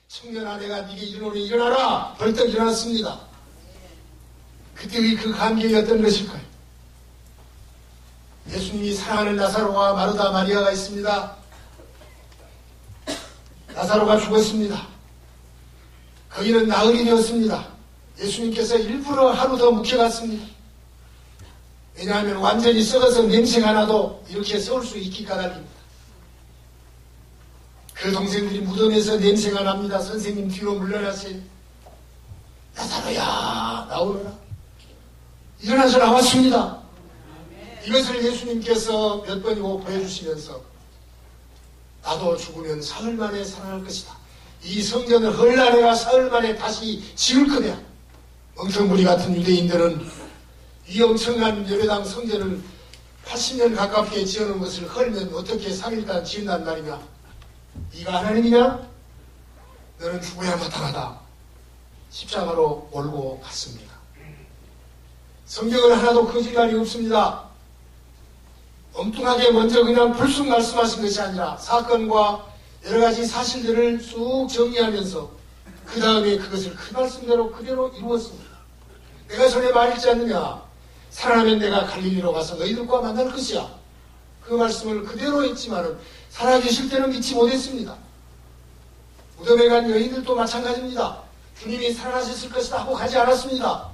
청년아 내가 네게 이르노니 일어나라. 벌떡 일어났습니다. 그때의 그 감격이 어떤 것일까요? 예수님이 사랑하는 나사로와 마르다 마리아가 있습니다. 나사로가 죽었습니다. 거기는 나흘이 되었습니다. 예수님께서 일부러 하루 더 묵혀갔습니다. 왜냐하면 완전히 썩어서 냄새가 나도 이렇게 세울 수 있기 까닭입니다. 그 동생들이 무덤에서 냄새가 납니다. 선생님 뒤로 물러나세요. 나사로야 나오너라. 일어나서 나왔습니다. 이것을 예수님께서 몇 번이고 보여주시면서 나도 죽으면 사흘 만에 살아날 것이다. 이 성전을 헐라 내가 사흘 만에 다시 지을 거냐. 멍텅구리 같은 유대인들은 이 엄청난 예배당 성전을 80년 가깝게 지어놓은 것을 헐면 어떻게 3일간 지은단 말이냐. 네가 하나님이냐? 너는 죽어야 마땅하다. 십자가로 몰고 갔습니다. 성경은 하나도 거짓말이 없습니다. 엉뚱하게 먼저 그냥 불쑥 말씀하신 것이 아니라 사건과 여러가지 사실들을 쑥 정리하면서 그 다음에 그것을 그 말씀대로 그대로 이루었습니다. 내가 전에 말했지 않느냐. 살아나면 내가 갈릴리로 가서 너희들과 만날 것이야. 그 말씀을 그대로 했지만은 살아계실 때는 믿지 못했습니다. 무덤에 간 여인들도 마찬가지입니다. 주님이 살아나셨을 것이다 하고 가지 않았습니다.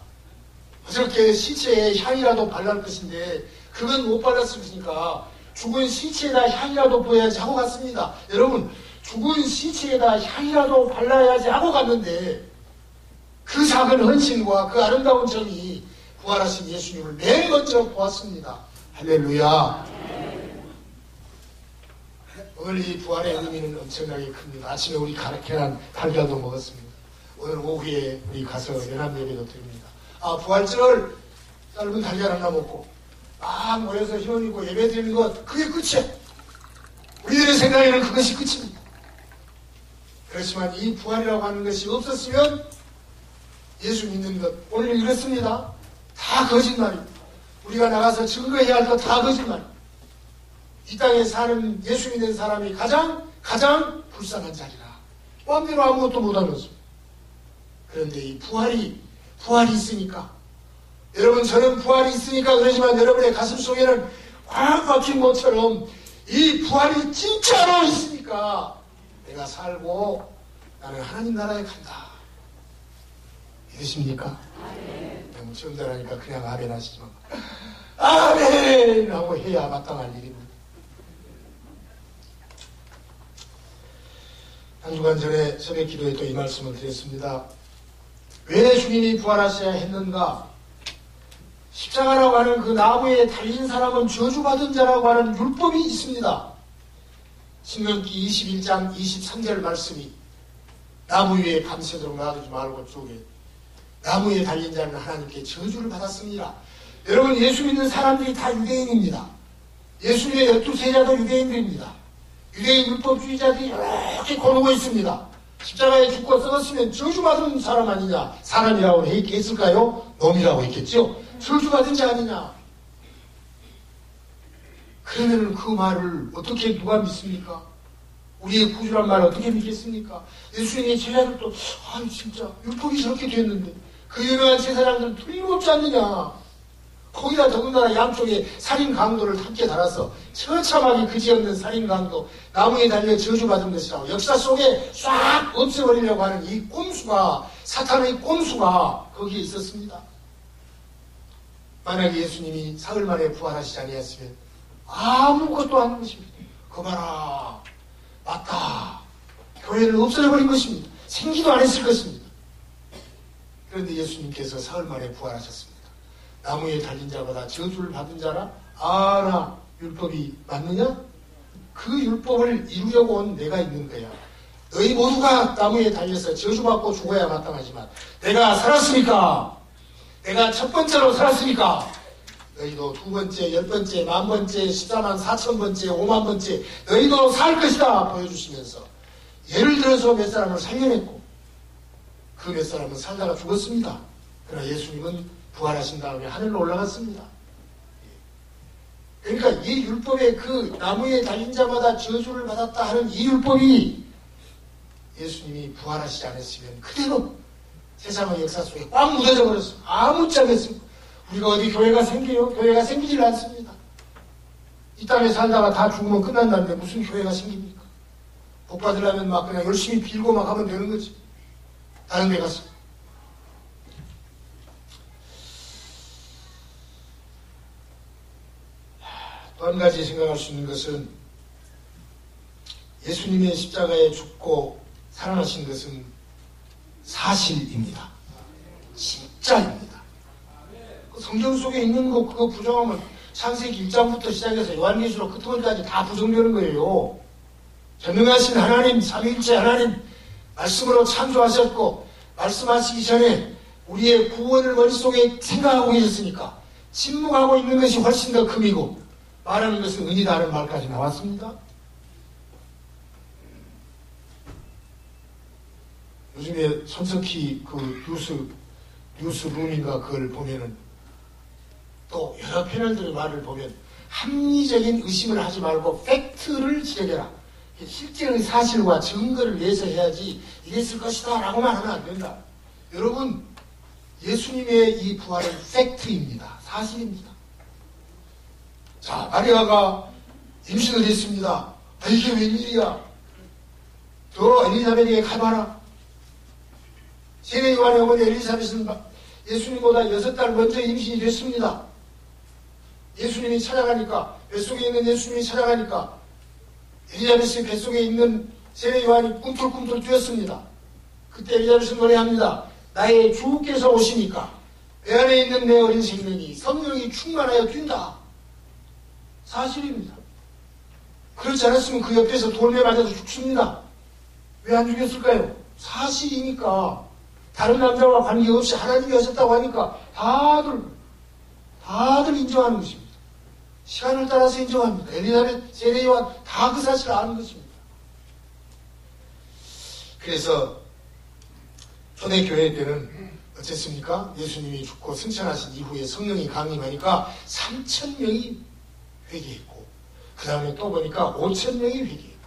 어저께 시체에 향이라도 발랄 것인데 그건 못 발랐으니까 죽은 시체에다 향이라도 보여야지 하고 갔습니다. 여러분, 죽은 시체에다 향이라도 발라야지 하고 갔는데 그 작은 헌신과 그 아름다운 정이 부활하신 예수님을 맨 먼저 보았습니다. 할렐루야. 오늘 이 부활의 의미는 엄청나게 큽니다. 아침에 우리 계란 달걀도 먹었습니다. 오늘 오후에 우리 가서 연합 예배도 드립니다. 부활절 짧은 달걀 하나 먹고 막 모여서 힘을 입고 예배 드리는 것, 그게 끝이야. 우리들의 생각에는 그것이 끝입니다. 그렇지만 이 부활이라고 하는 것이 없었으면 예수 믿는 것, 오늘 이렇습니다. 다 거짓말입니다. 우리가 나가서 증거해야 할 것 다 거짓말입니다. 이 땅에 사는 예수 믿는 사람이 가장 불쌍한 자리라. 마음대로 아무것도 못하면서. 그런데 이 부활이 있으니까, 여러분, 저는 부활이 있으니까 그러지만 여러분의 가슴 속에는 확 박힌 것처럼 이 부활이 진짜로 있으니까 내가 살고 나는 하나님 나라에 간다. 믿으십니까? 너무 처음 잘하니까 그냥 아멘 하시지만 아멘 하고 해야 마땅할 일입니다. 한 주간 전에 새벽 기도에 또 이 말씀을 드렸습니다. 왜 주님이 부활하셔야 했는가? 십자가라고 하는 그 나무에 달린 사람은 저주받은 자라고 하는 율법이 있습니다. 신명기 21장 23절 말씀이 나무 위에 밤새도록 놔두지 말고 쪽에 나무에 달린 자는 하나님께 저주를 받았습니다. 여러분, 예수 믿는 사람들이 다 유대인입니다. 예수님의 12세자도 유대인들입니다. 유대인 율법주의자들이 이렇게 고르고 있습니다. 십자가에 죽고 썩었으면 저주받은 사람 아니냐? 사람이라고 했을까요? 놈이라고 했겠죠? 저주받은 자 아니냐? 그러면 그 말을 어떻게 누가 믿습니까? 우리의 구주란 말을 어떻게 믿겠습니까? 예수님의 제자들도 진짜 율법이 저렇게 됐는데 그 유명한 제사장들은 틀림없지 않느냐? 거기다 더군다나 양쪽에 살인 강도를 함께 달아서 처참하게 그지없는 살인 강도 나무에 달려 저주받은 것이라고 역사 속에 싹 없애버리려고 하는 이 꼼수가, 사탄의 꼼수가 거기에 있었습니다. 만약에 예수님이 사흘 만에 부활하시지 아니했으면 아무것도 아닌 것입니다. 그 봐라, 맞다, 교회를 없애버린 것입니다. 생기도 안 했을 것입니다. 그런데 예수님께서 사흘 만에 부활하셨습니다. 나무에 달린 자보다 저주를 받은 자라? 나 율법이 맞느냐? 그 율법을 이루려고 온 내가 있는 거야. 너희 모두가 나무에 달려서 저주받고 죽어야 마땅하지만 내가 살았으니까, 내가 첫 번째로 살았으니까 너희도 두 번째, 10번째, 10,000번째, 14만 4,000번째, 5만 번째 너희도 살 것이다 보여주시면서 예를 들어서 몇 사람을 살려냈고 그 몇 사람은 살다가 죽었습니다. 그러나 예수님은 부활하신 다음에 하늘로 올라갔습니다. 그러니까 이 율법의 그 나무에 달린 자마다 저주를 받았다 하는 이 율법이 예수님이 부활하시지 않았으면 그대로 세상의 역사 속에 꽉 묻어져 버렸어요. 아무짝에 없습니다. 우리가 어디 교회가 생겨요? 교회가 생기질 않습니다. 이 땅에 살다가 다 죽으면 끝난다는데 무슨 교회가 생깁니까? 복 받으려면 막 그냥 열심히 빌고 막 하면 되는 거지. 다른 데 가서. 또 한 가지 생각할 수 있는 것은 예수님의 십자가에 죽고 살아나신 것은 사실입니다. 진짜입니다. 성경 속에 있는 거 그거 부정하면 창세기 1장부터 시작해서 요한계시록 끝부분까지 다 부정되는 거예요. 전능하신 하나님, 삼위일체 하나님 말씀으로 창조하셨고 말씀하시기 전에 우리의 구원을 머릿속에 생각하고 계셨으니까 침묵하고 있는 것이 훨씬 더 금이고 말하는 것은 은이다는 말까지 나왔습니다. 요즘에 손석희 그 뉴스룸인가 그걸 보면은 또 여러 패널들의 말을 보면 합리적인 의심을 하지 말고 팩트를 지적해라. 실제의 사실과 증거를 위해서 해야지 이랬을 것이다 라고만 하면 안 된다. 여러분 예수님의 이 부활은 팩트입니다. 사실입니다. 자, 마리아가 임신을 했습니다. 아, 이게 웬일이야. 너 엘리사벳에게 가봐라. 세례 요한의 어머니 엘리사벳은 예수님보다 6달 먼저 임신이 됐습니다. 예수님이 찾아가니까, 뱃속에 있는 예수님이 찾아가니까 엘리사벳의 뱃속에 있는 세례 요한이 꿈틀꿈틀 뛰었습니다. 그때 엘리사벳은 노래합니다. 나의 주께서 오시니까 내 안에 있는 내 어린 생명이 성령이 충만하여 뛴다. 사실입니다. 그렇지 않았으면 그 옆에서 돌에 맞아서 죽습니다. 왜 안 죽였을까요? 사실이니까. 다른 남자와 관계없이 하나님이 하셨다고 하니까 다들 인정하는 것입니다. 시간을 따라서 인정합니다. 엘리사벳, 세례 요한 다 그 사실을 아는 것입니다. 그래서 초대교회 때는 어쨌습니까? 예수님이 죽고 승천하신 이후에 성령이 강림하니까 3,000명이 회개했고 그 다음에 또 보니까 5,000명이 회개했고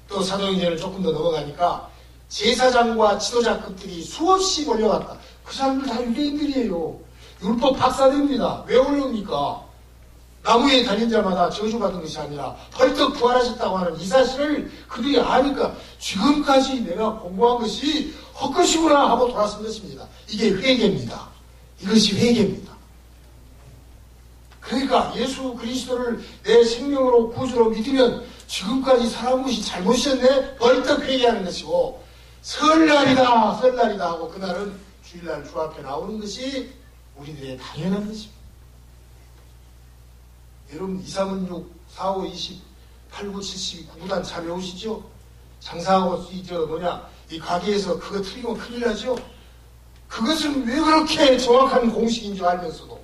또 사도행전을 조금 더 넘어가니까 제사장과 지도자급들이 수없이 몰려왔다. 그 사람들 다 유대인들이에요. 율법 박사들입니다. 왜 올라옵니까? 나무에 달린 자마다 저주받은 것이 아니라 벌떡 부활하셨다고 하는 이 사실을 그들이 아니까 지금까지 내가 공부한 것이 헛것이구나 하고 돌아선 것입니다. 이게 회개입니다. 이것이 회개입니다. 그러니까 예수 그리스도를 내 생명으로 구주로 믿으면 지금까지 살아온 것이 잘못이었네? 벌떡 회개하는 것이고 설날이다 하고 그날은 주일날 주 앞에 나오는 것이 우리들의 당연한 것입니다. 여러분 2, 3, 6, 4, 5, 20, 8, 9, 70, 9구단 잘 외우시죠? 장사하고 이 가게에서 그거 틀리면 큰일 나죠? 그것은 왜 그렇게 정확한 공식인 줄 알면서도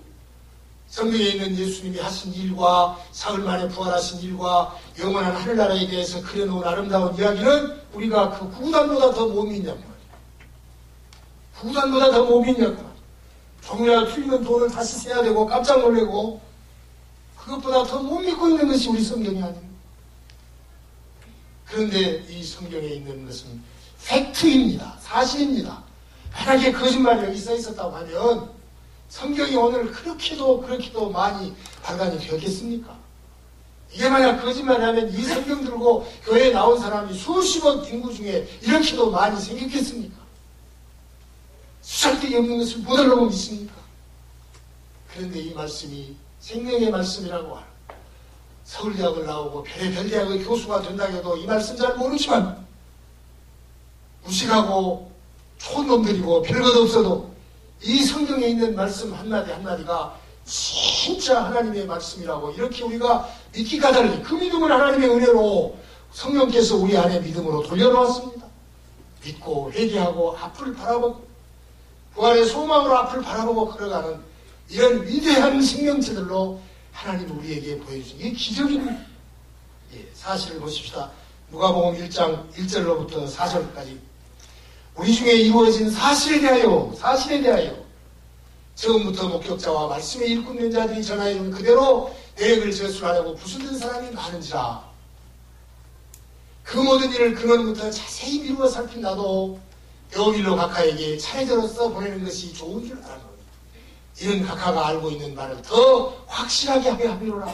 성경에 있는 예수님이 하신 일과 사흘 만에 부활하신 일과 영원한 하늘나라에 대해서 그려놓은 아름다운 이야기는 우리가 그 구구단보다 더 못 믿냐고 말이에요. 구구단보다 더 못 믿냐고 말이에요. 조금이라도 틀리면 돈을 다시 세야 되고 깜짝 놀래고 그것보다 더 못 믿고 있는 것이 우리 성경이 아닙니다. 그런데 이 성경에 있는 것은 팩트입니다. 사실입니다. 만약에 거짓말이 여기 써 있었다고 하면 성경이 오늘 그렇게도 많이 발간이 되었겠습니까? 이게 만약 거짓말이라면 이 성경 들고 교회에 나온 사람이 수십억 인구 중에 이렇게도 많이 생겼겠습니까? 수잘데기 없는 것을 못 알아보고 있습니까? 그런데 이 말씀이 생명의 말씀이라고 하는 서울대학을 나오고 별의별 대학의 교수가 된다고 해도 이 말씀 잘 모르지만 무식하고 촌놈들이고 별것 없어도 이 성경에 있는 말씀 한마디 한마디가 진짜 하나님의 말씀이라고 이렇게 우리가 믿기 까닭이 그 믿음은 하나님의 은혜로 성령께서 우리 안에 믿음으로 돌려놓았습니다. 믿고 회개하고 앞을 바라보고 부활의 소망으로 앞을 바라보고 걸어가는 이런 위대한 생명체들로 하나님 우리에게 보여주신 이 기적입니다. 사실을 보십시다. 누가복음 1장 1절로부터 4절까지 우리 중에 이루어진 사실에 대하여 처음부터 목격자와 말씀의 일꾼된 자들이 전하여준 그대로 내역을 저술하려고 부술된 사람이 많은지라. 그 모든 일을 근원부터 자세히 미루어 살핀 나도 데오빌로 각하에게 차례대로서 보내는 것이 좋은 줄 알았노니 이는 각하가 알고 있는 말을 더 확실하게 하게 하비로라.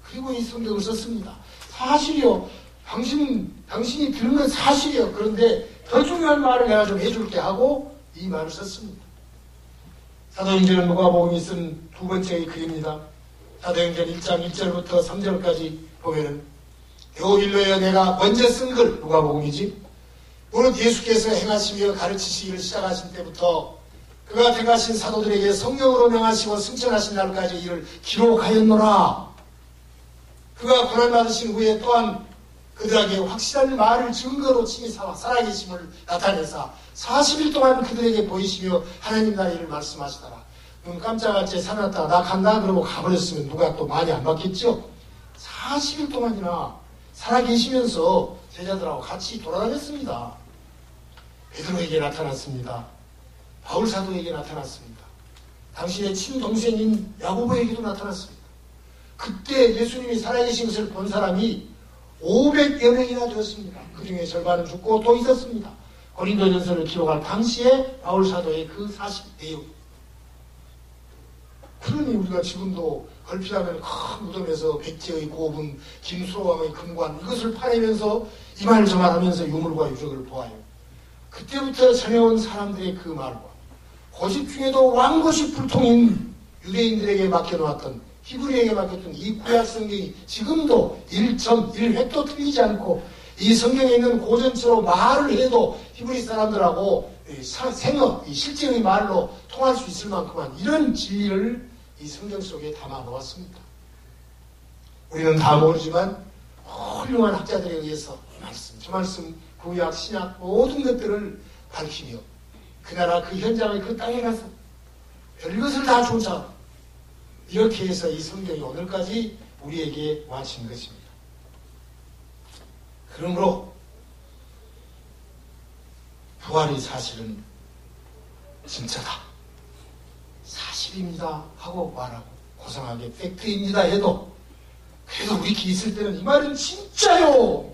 그리고 이 성경을 썼습니다. 사실이요. 당신이 들은 건 사실이요. 그런데 더 중요한 말을 내가 좀 해줄게 하고 이 말을 썼습니다. 사도행전은 누가복음이 쓴 두 번째의 글입니다. 사도행전 1장 1절부터 3절까지 보면은 데오빌로에 내가 먼저 쓴 글, 누가복음이지. 무릇 예수께서 행하시며 가르치시기를 시작하신 때부터 그가 택하신 사도들에게 성령으로 명하시고 승천하신 날까지 이를 기록하였노라. 그가 고난받으신 후에 또한 그들에게 확실한 말을 증거로 친히 삼아 살아계심을 나타내사 40일 동안 그들에게 보이시며 하나님 나라의 일을 말씀하시더라. 눈 깜짝할 때 살아났다가 나 간다 그러고 가버렸으면 누가 또 많이 안 받겠죠? 40일 동안이나 살아계시면서 제자들하고 같이 돌아다녔습니다. 베드로에게 나타났습니다. 바울 사도에게 나타났습니다. 당신의 친동생인 야고보에게도 나타났습니다. 그때 예수님이 살아계신 것을 본 사람이 500여 명이나 되었습니다. 그 중에 절반은 죽고 또 있었습니다. 고린도전서를 기록할 당시에 바울 사도의 그 사실 내용. 그러니 우리가 지금도 걸핏하면 큰 무덤에서 백제의 고분, 김수로왕의 금관 이것을 파내면서 이 말 저 말 하면서 유물과 유적을 보아요. 그때부터 전해온 사람들의 그 말과 고집 중에도 왕고집 불통인 유대인들에게 맡겨놓았던 히브리에게 맡겼던 이 구약 성경이 지금도 1.1획도 틀리지 않고 이 성경에 있는 고전처로 말을 해도 히브리 사람들하고 생어, 실제의 말로 통할 수 있을 만큼만 이런 진리를 이 성경 속에 담아 놓았습니다. 우리는 다 모르지만 훌륭한 학자들에 의해서 저 말씀, 구약, 신약 모든 것들을 밝히며 그 나라 그 현장의 그 땅에 가서 별것을 다 조사 이렇게 해서 이 성경이 오늘까지 우리에게 와진 것입니다. 그러므로 부활의 사실은 진짜다. 사실입니다 하고 말하고 고상하게 팩트입니다 해도 그래도 우리끼리 있을 때는 이 말은 진짜요.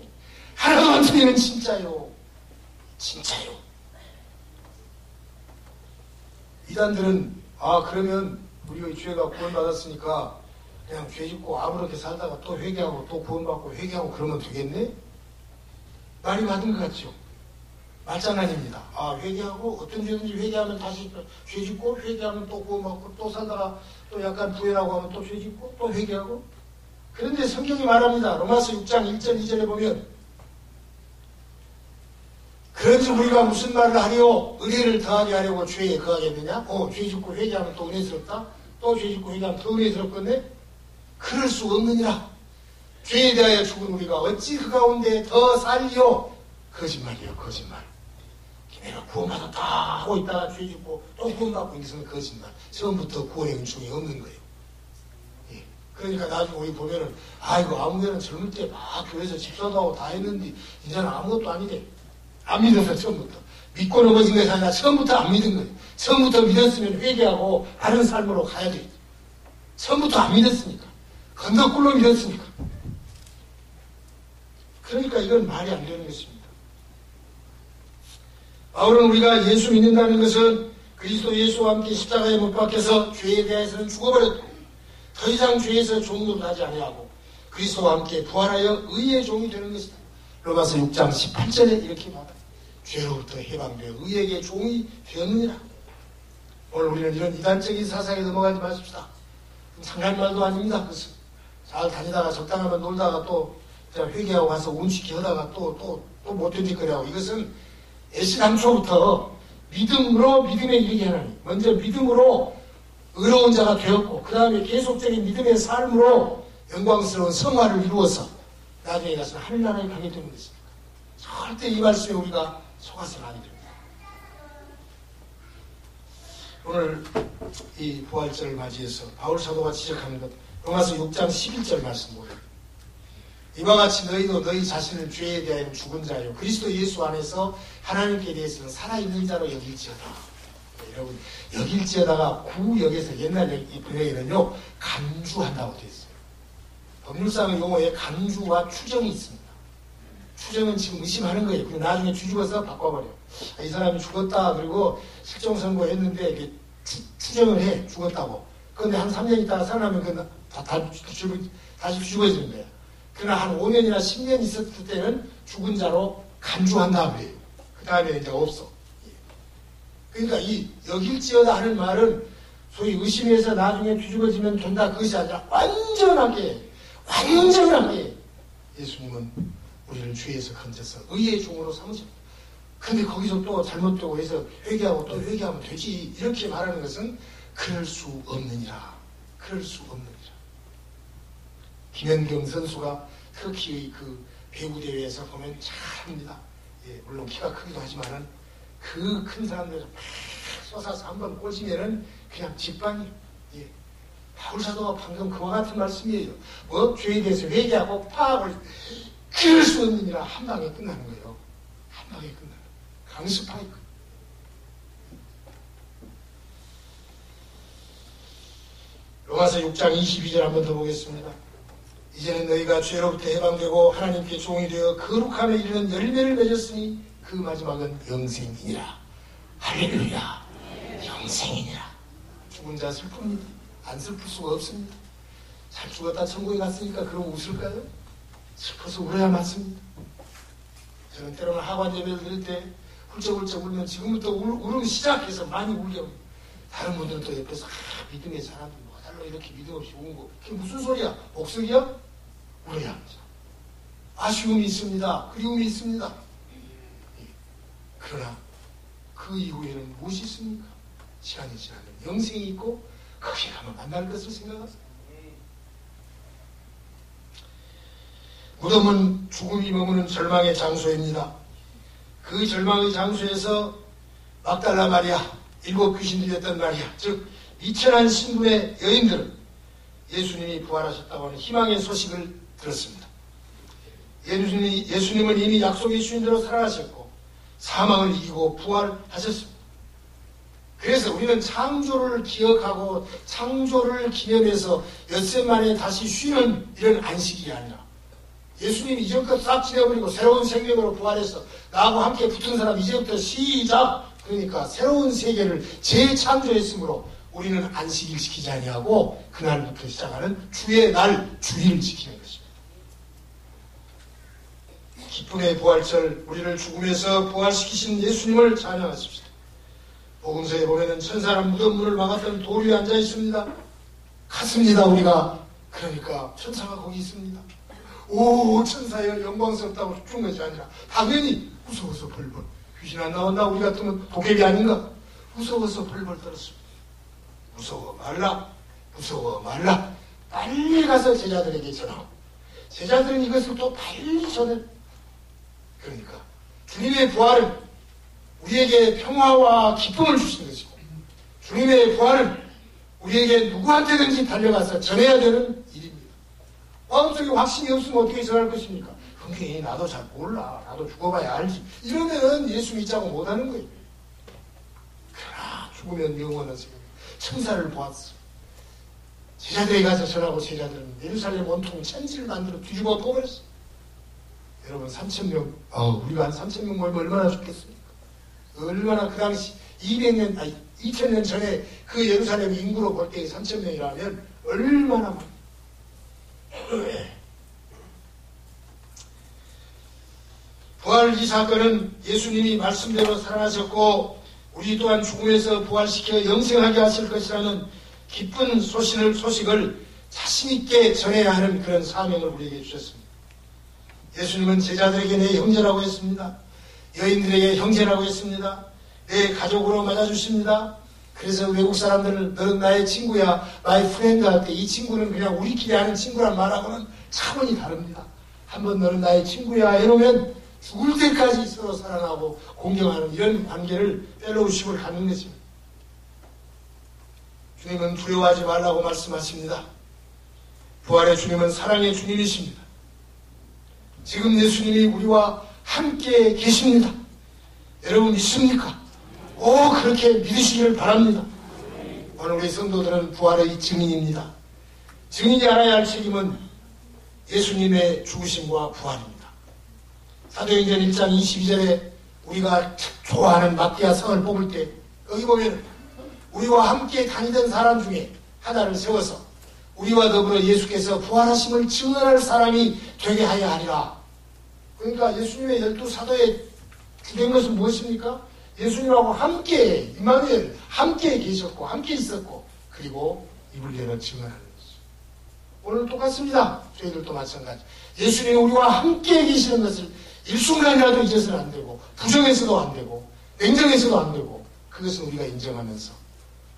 하나도 안 틀리는 진짜요. 진짜요. 이단들은 그러면 우리가 죄가 구원받았으니까 그냥 죄 짓고 아무렇게 살다가 또 회개하고 또 구원받고 회개하고 그러면 되겠네? 말이 맞은 것 같죠? 말장난입니다. 회개하고 어떤 죄든지 회개하면 다시 죄 짓고 회개하면 또 구원받고 또 살다가 또 약간 부인하고 하면 또 죄 짓고 또 회개하고. 그런데 성경이 말합니다. 로마서 6장 1절 2절에 보면 그런지 우리가 무슨 말을 하리요? 은혜를 더하게 하려고 죄에 거하겠느냐? 죄 짓고 회개하면 또 은혜스럽다? 또 죄 짓고 회개하면 더 은혜스럽겠네? 그럴 수 없느니라. 죄에 대하여 죽은 우리가 어찌 그 가운데 더 살리요? 거짓말이요, 거짓말. 내가 구원받았다 하고 있다가 죄 짓고 또 구원받고 있는 것은 거짓말. 처음부터 구원의 은총이 없는 거예요. 예. 그러니까 나중에 우리 보면은 이거 아무개는 젊을 때 막 교회에서 집사도 하고 다 했는데 이제는 아무것도 아니래. 안 믿어서 처음부터. 믿고 넘어진 것이 아니라 처음부터 안 믿은 거예요. 처음부터 믿었으면 회개하고 바른 삶으로 가야 돼. 처음부터 안 믿었으니까. 건더꿀로 믿었으니까. 그러니까 이건 말이 안 되는 것입니다. 바울은 우리가 예수 믿는다는 것은 그리스도 예수와 함께 십자가에 못 박혀서 죄에 대해서는 죽어버렸고 더 이상 죄에서 종노릇 하지 아니하고 그리스도와 함께 부활하여 의의 종이 되는 것이다. 로마서 6장 18절에 이렇게 말합니다. 죄로부터 해방되어 의에게 종이 되었느니라. 오늘 우리는 이런 이단적인 사상에 넘어가지 마십시다. 상할 말도 아닙니다. 그것은 잘 다니다가 적당하면 놀다가 또 회개하고 가서 운치기 하다가 또 못 견딜거려하고 이것은 애시당초부터 믿음으로 믿음에 이르게 하나니 먼저 믿음으로 의로운 자가 되었고 그 다음에 계속적인 믿음의 삶으로 영광스러운 성화를 이루어서 나중에 가서 하늘나라에 가게 되는 것입니다. 절대 이 말씀에 우리가 속아서는 아니 됩니다. 오늘 이 부활절을 맞이해서 바울 사도가 지적하는 것 로마서 6장 11절 말씀 보여요. 이와 같이 너희도 너희 자신을 죄에 대하여 죽은 자요 그리스도 예수 안에서 하나님께 대해서는 살아있는 자로 여길지어다. 여러분 여길지어다가 구역에서 옛날 번역에는요 간주한다고 되어 있어요. 법률상의 용어에 간주와 추정이 있습니다. 추정은 지금 의심하는 거예요. 그리고 나중에 뒤집어서 바꿔버려요. 이 사람이 죽었다. 그리고 실종 선고했는데 이게 추정을 해. 죽었다고. 그런데 한 3년 있다가 살아나면 다시 뒤집어지는 거예요. 그러나 한 5년이나 10년 있었을 때는 죽은 자로 간주한다 그래요. 그 다음에 이제 없어. 그러니까 이 여길지어다 하는 말은 소위 의심해서 나중에 뒤집어지면 된다 그것이 아니라 완전하게 예수님은 우리를 죄에서 건져서 의의 종으로 삼으십니다. 근데 거기서 또 잘못되고 해서 회개하고 또 회개하면 되지 이렇게 말하는 것은 그럴 수 없느니라. 김연경 선수가 터키의 그 배구 대회에서 보면 잘합니다. 예, 물론 키가 크기도 하지만은 그 큰 사람들 막 쏟아서 한번 꽂으면은 그냥 직방이에요. 예. 바울 사도가 방금 그와 같은 말씀이에요. 죄에 대해서 회개하고 파악을 그럴 수 없느니라 한 방에 끝나는 거예요. 한 방에 끝나는 거예요. 강습하니까. 로마서 6장 22절 한번 더 보겠습니다. 이제는 너희가 죄로부터 해방되고 하나님께 종이 되어 거룩함에 이르는 열매를 맺었으니 그 마지막은 영생이니라. 할렐루야. 영생이니라. 죽은 자 슬픕니다. 안 슬플 수가 없습니다. 잘 죽었다 천국에 갔으니까 그러고 웃을까요? 슬퍼서 울어야 맞습니다. 저는 때로는 하관 예배를 드릴 때 훌쩍훌쩍 울면 지금부터 울음 시작해서 많이 울게 합니다. 다른 분들은 또 옆에서 믿음의 사람들 뭐달로 이렇게 믿음 없이 우는 거 그게 무슨 소리야? 복석이야? 울어야 합니다. 아쉬움이 있습니다. 그리움이 있습니다. 그러나 그 이후에는 무엇이 있습니까? 시간이 지나면 영생이 있고 거기에 가면 만날 것을 생각하세요. 무덤은 죽음이 머무는 절망의 장소입니다. 그 절망의 장소에서 막달라 마리아, 7 귀신들이었던 마리아, 즉 미천한 신분의 여인들은 예수님이 부활하셨다고 하는 희망의 소식을 들었습니다. 예수님은 이미 약속해 주신 대로 살아가셨고 사망을 이기고 부활하셨습니다. 그래서 우리는 창조를 기억하고 창조를 기념해서 엿새 만에 다시 쉬는 이런 안식이 아니라 예수님이 이전껏 싹 지내버리고 새로운 생명으로 부활해서 나하고 함께 붙은 사람 이제부터 시작! 그러니까 새로운 세계를 재창조했으므로 우리는 안식일 지키지 아니하고 그날부터 시작하는 주의 날 주일을 지키는 것입니다. 기쁨의 부활절 우리를 죽음에서 부활시키신 예수님을 찬양하십시다. 복음서에 보면은 천사는 무덤 문을 막았던 돌 위에 앉아 있습니다. 갔습니다 우리가. 그러니까 천사가 거기 있습니다. 오 천사여 영광스럽다고 죽은 것이 아니라 당연히 무서워서 벌벌. 귀신 안 나온다 우리 같으면 도깨비 아닌가? 무서워서 벌벌 떨었습니다. 무서워 말라. 빨리 가서 제자들에게 전하고 제자들은 이것을 또 빨리 전해. 그러니까 주님의 부활은 우리에게 평화와 기쁨을 주신 것이고 주님의 부활은 우리에게 누구한테든지 달려가서 전해야 되는 일입니다. 마음속에 확신이 없으면 어떻게 전할 것입니까? 형님 나도 잘 몰라. 나도 죽어봐야 알지. 이러면 예수 믿자고 못하는 거예요. 그러나 죽으면 영원한 생명. 천사를 보았어. 제자들에게 가서 전하고 제자들은 예루살렘 온통 천지를 만들어 뒤집어 뽑았어. 여러분 3,000명 우리가 한 3,000명 모이면 얼마나 좋겠습니까? 얼마나 그 당시 2,000년 전에 그 예루살렘 인구로 볼 때 3,000명이라면 얼마나 많이. 부활 이 사건은 예수님이 말씀대로 살아나셨고 우리 또한 죽음에서 부활시켜 영생하게 하실 것이라는 기쁜 소식을 자신있게 전해야 하는 그런 사명을 우리에게 주셨습니다. 예수님은 제자들에게 내 형제라고 했습니다. 여인들에게 형제라고 했습니다. 내 가족으로 맞아주십니다. 그래서 외국 사람들은 너는 나의 친구야, 나의 프렌드 할 때 이 친구는 그냥 우리끼리 하는 친구란 말하고는 차원이 다릅니다. 한번 너는 나의 친구야 해놓으면 죽을 때까지 서로 사랑하고 공경하는 이런 관계를 펠로우십을 갖는 것입니다. 주님은 두려워하지 말라고 말씀하십니다. 부활의 주님은 사랑의 주님이십니다. 지금 예수님이 우리와 함께 계십니다. 여러분 믿습니까? 그렇게 믿으시기를 바랍니다. 오늘 우리 성도들은 부활의 증인입니다. 증인이 알아야 할 책임은 예수님의 죽으심과 부활입니다. 사도행전 1장 22절에 우리가 좋아하는 마띠아 성을 뽑을 때 여기 보면 우리와 함께 다니던 사람 중에 하나를 세워서 우리와 더불어 예수께서 부활하심을 증언할 사람이 되게 하여 하리라. 그러니까 예수님의 12사도의 주된 것은 무엇입니까? 예수님하고 함께 임마누엘 함께 계셨고 함께 있었고 그리고 입을 열어 증언하는 것이죠. 오늘 똑같습니다. 저희들도 마찬가지. 예수님이 우리와 함께 계시는 것을 일순간이라도 잊어서는 안 되고 부정해서도 안 되고 냉정해서도 안 되고 그것은 우리가 인정하면서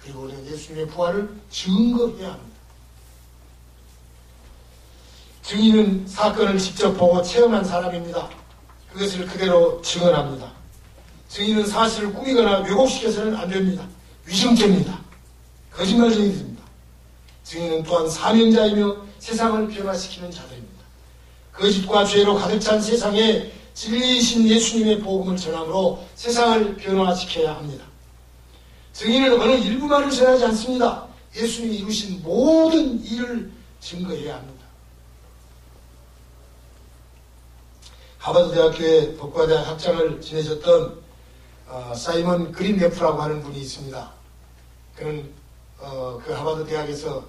그리고 우리는 예수님의 부활을 증거해야 합니다. 증인은 사건을 직접 보고 체험한 사람입니다. 그것을 그대로 증언합니다. 증인은 사실을 꾸미거나 왜곡시켜서는 안 됩니다. 위증죄입니다. 거짓말쟁이입니다. 증인은 또한 사명자이며 세상을 변화시키는 자들입니다. 거짓과 죄로 가득 찬 세상에 진리이신 예수님의 복음을 전함으로 세상을 변화시켜야 합니다. 증인은 어느 일부만을 전하지 않습니다. 예수님이 이루신 모든 일을 증거해야 합니다. 하버드 대학교의 법과대학 학장을 지내셨던 사이먼 그린네프라고 하는 분이 있습니다. 그는 그 하버드 대학에서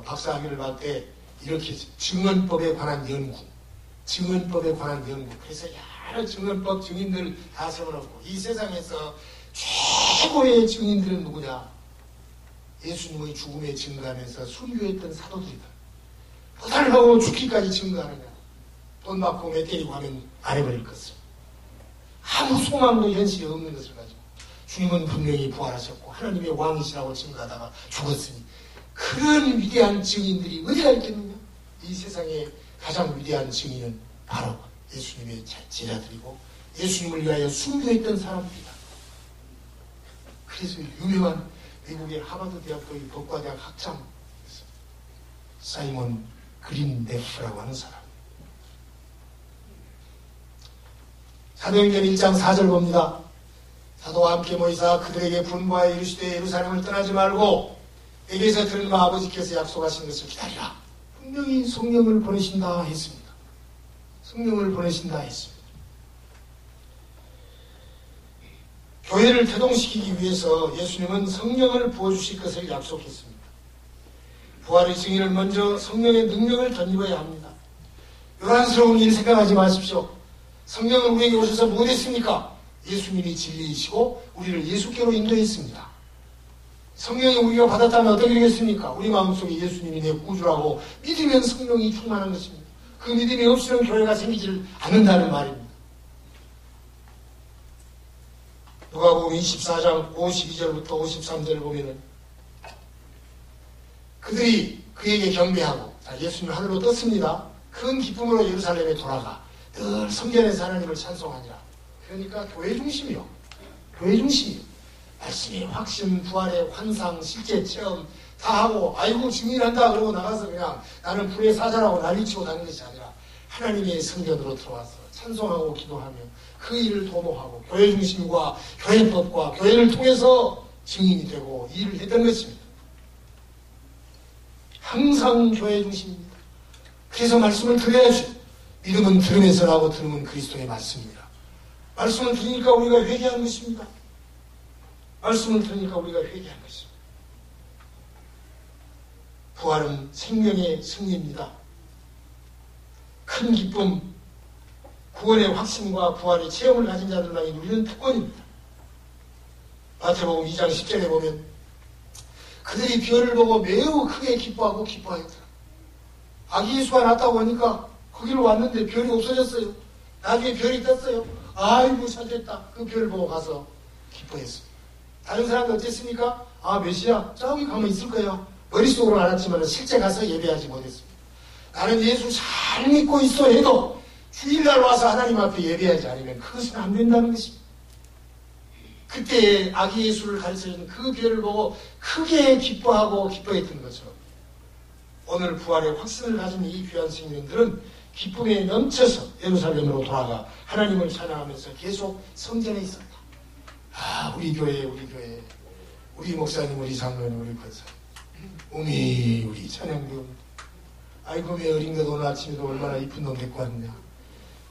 박사학위를 받을 때 이렇게 증언법에 관한 연구, 그래서 여러 증언법 증인들 다 세워놓고 이 세상에서 최고의 증인들은 누구냐? 예수님의 죽음에 증거하면서 순교했던 사도들이다. 보달하고 죽기까지 증거하느냐? 돈 받고 매 때리고 하면 안 해버릴 것을. 아무 소망도 현실이 없는 것을 가지고 주님은 분명히 부활하셨고 하나님의 왕이시라고 증거하다가 죽었으니 그런 위대한 증인들이 어디가 있겠느냐? 이 세상에 가장 위대한 증인은 바로 예수님의 제자들이고 예수님을 위하여 순교했던 사람들이다. 그래서 유명한 미국의 하버드 대학교의 법과대학 학장 사이먼 그린네프라고 하는 사람. 사도행전 1장 4절 봅니다. 사도와 함께 모이사 그들에게 분부하여 이르시되 예루살렘을 떠나지 말고 에게서 들은 바 아버지께서 약속하신 것을 기다리라. 분명히 성령을 보내신다 했습니다. 성령을 보내신다 했습니다. 교회를 태동시키기 위해서 예수님은 성령을 부어주실 것을 약속했습니다. 부활의 증인을 먼저 성령의 능력을 덧입어야 합니다. 요란스러운 일 생각하지 마십시오. 성령은 우리에게 오셔서 뭐 했습니까? 예수님이 진리이시고 우리를 예수께로 인도했습니다. 성령이 우리가 받았다면 어떻게 되겠습니까? 우리 마음속에 예수님이 내 구주라고 믿으면 성령이 충만한 것입니다. 그 믿음이 없이는 교회가 생기질 않는다는 말입니다. 누가복음 24장 52절부터 53절을 보면은 그들이 그에게 경배하고 예수님 하늘로 떴습니다. 큰 기쁨으로 예루살렘에 돌아가 늘 성전에서 하나님을 찬송하니라. 그러니까 교회 중심이요. 말씀이 확신, 부활의 환상, 실제 체험 다 하고 아이고 증인한다 그러고 나가서 그냥 나는 불의 사자라고 난리치고 다니는 것이 아니라 하나님의 성전으로 들어와서 찬송하고 기도하며 그 일을 도모하고 교회 중심과 교회법과 교회를 통해서 증인이 되고 일을 했던 것입니다. 항상 교회 중심입니다. 그래서 말씀을 들어야죠. 믿음은 들으면서 나고 들으면 그리스도의 말씀입니다. 말씀을 들으니까 우리가 회개하는 것입니다. 말씀을 들으니까 우리가 회개하는 것입니다. 부활은 생명의 승리입니다. 큰 기쁨, 구원의 확신과 부활의 체험을 가진 자들만이 누리는 특권입니다. 마태복음 2장 10절에 보면 그들이 별을 보고 매우 크게 기뻐하고 기뻐하였더라. 아기 예수가 낳았다고 하니까 거기로 왔는데 별이 없어졌어요. 나중에 별이 떴어요. 아이고 잘됐다. 그 별 보고 가서 기뻐했습니다. 다른 사람들 어땠습니까? 아 메시아 저기 가면 있을 거야. 머릿속으로 알았지만 실제 가서 예배하지 못했습니다. 나는 예수 잘 믿고 있어 해도 주일날 와서 하나님 앞에 예배하지 않으면 그것은 안 된다는 것입니다. 그때 아기 예수를 가르쳐준 그 별을 보고 크게 기뻐하고 기뻐했던 것처럼 오늘 부활의 확신을 가진 이 귀한 성도들은 기쁨에 넘쳐서 예루살렘으로 돌아가 하나님을 찬양하면서 계속 성전에 있었다. 아 우리 교회 우리 목사님 우리 장로님 우리 권사 우리 찬양배우 아이고 왜 어린 것 오늘 아침에도 얼마나 이쁜 놈 데리고 왔냐.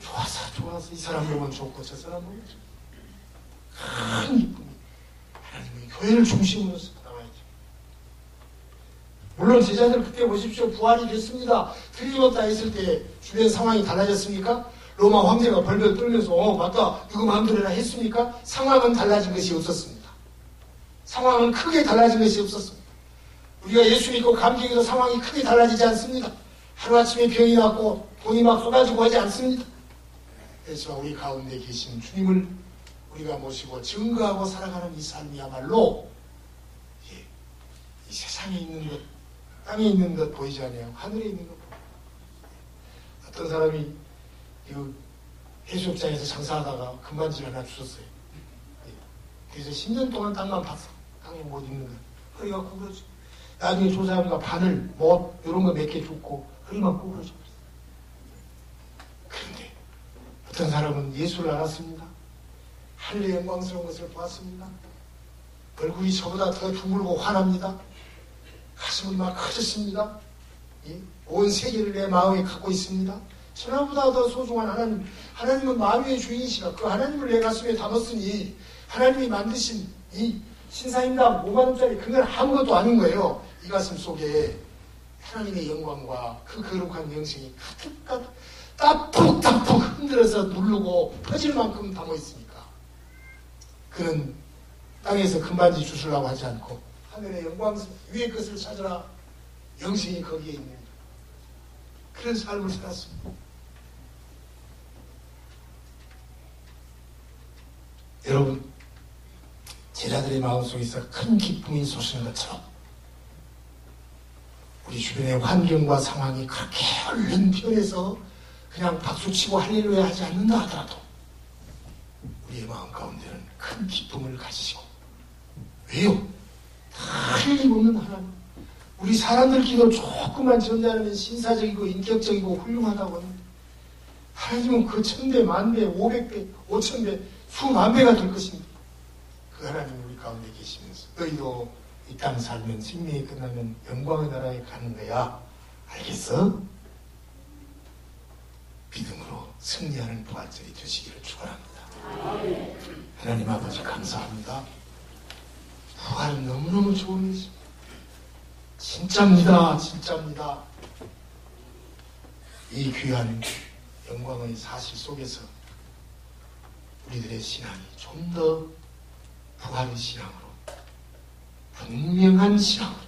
좋아서 이 사람 보면 좋고 저 사람 보면 좋고 큰 기쁨이 하나님의 교회를 중심으로 나와야죠. 물론 제자들 그때 보십시오. 부활이 됐습니다. 틀림없다 했을 때 주변 상황이 달라졌습니까? 로마 황제가 벌벌 떨면서 맞다 누구 마음대로 해라 했습니까? 상황은 달라진 것이 없었습니다. 상황은 크게 달라진 것이 없었습니다. 우리가 예수 믿고 감격해도 상황이 크게 달라지지 않습니다. 하루아침에 병이 났고 돈이 막 쏟아지고 하지 않습니다. 그래서 우리 가운데 계신 주님을 우리가 모시고 증거하고 살아가는 이 삶이야말로 이 세상에 있는 것, 땅에 있는 것 보이지 않아요. 하늘에 있는 것 보여요. 어떤 사람이 해수욕장에서 장사하다가 금반지를 하나 주셨어요. 그래서 10년 동안 땅만 봤어. 땅에 못 있는 거. 허리가 구부러져. 나중에 조사하니까 바늘, 못 이런 거 몇 개 줬고 허리만 구부러져 버렸어. 그런데 어떤 사람은 예수를 알았습니다. 하늘의 영광스러운 것을 보았습니다. 얼굴이 저보다 더 둥글고 환합니다. 가슴은 막 커졌습니다. 온 세계를 내 마음에 갖고 있습니다. 천하보다 더 소중한 하나님, 하나님은 마음의 주인이시라. 그 하나님을 내 가슴에 담았으니 하나님이 만드신 이 신사임당 5만 원짜리 그건 아무것도 아닌 거예요. 이 가슴 속에 하나님의 영광과 그 거룩한 영생이 가득가득 따푹따푹 흔들어서 누르고 퍼질 만큼 담아있으니까 그는 땅에서 금반지 주시려고 하지 않고 하늘의 영광 위의 것을 찾으라. 영생이 거기에 있는 그런 삶을 살았습니다. 여러분, 제자들의 마음속에서 큰 기쁨이 솟는 것처럼 우리 주변의 환경과 상황이 그렇게 얼른 변해서 그냥 박수치고 할렐루야 하지 않는다 하더라도 우리의 마음 가운데는 큰 기쁨을 가지시고 왜요? 틀림없는 하나님. 우리 사람들 기도 조금만 전달하면 신사적이고 인격적이고 훌륭하다고 하는데 하나님은 그 1000배, 10,000배, 500배, 5,000배, 수만 배가 될 것입니다. 그 하나님 우리 가운데 계시면서 너희도 이 땅 살면 생명이 끝나면 영광의 나라에 가는 거야. 알겠어? 믿음으로 승리하는 부활절이 되시기를 축원합니다. 하나님 아버지 감사합니다. 부활은 너무너무 좋은 일입니다. 진짜입니다. 진짜입니다. 이 귀한 영광의 사실 속에서 우리들의 신앙이 좀 더 부활의 신앙으로 분명한 신앙으로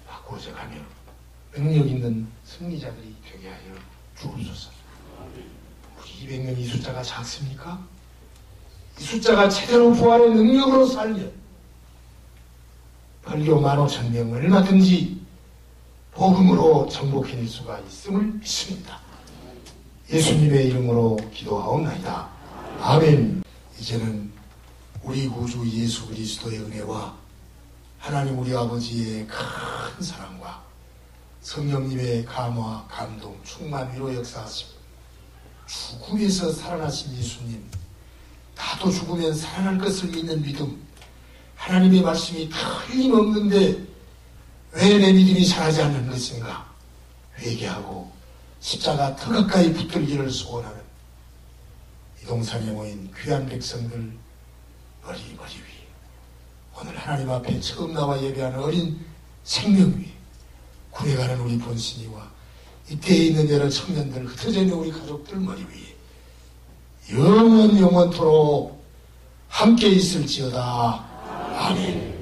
바꾸어져 가며 능력 있는 승리자들이 되게 하여 주옵소서. 우리 200명 이 숫자가 작습니까? 이 숫자가 제대로 부활의 능력으로 살면 벌교 15,000명 얼마든지 복음으로 정복해낼 수가 있음을 믿습니다. 예수님의 이름으로 기도하옵나이다. 아멘. 이제는 우리 구주 예수 그리스도의 은혜와 하나님 우리 아버지의 큰 사랑과 성령님의 감화, 감동, 충만, 위로 역사하심, 죽음에서 살아나신 예수님, 나도 죽으면 살아날 것을 믿는 믿음, 하나님의 말씀이 틀림없는데 왜 내 믿음이 잘하지 않는 것인가? 회개하고 십자가 더 가까이 붙들기를 소원하는 이동산에 모인 귀한 백성들 머리 위 오늘 하나님 앞에 처음 나와 예배하는 어린 생명 위에 구해가는 우리 본신이와 이때에 있는 여러 청년들 흩어져 있는 우리 가족들 머리 위에 영원토록 함께 있을지어다. 아멘.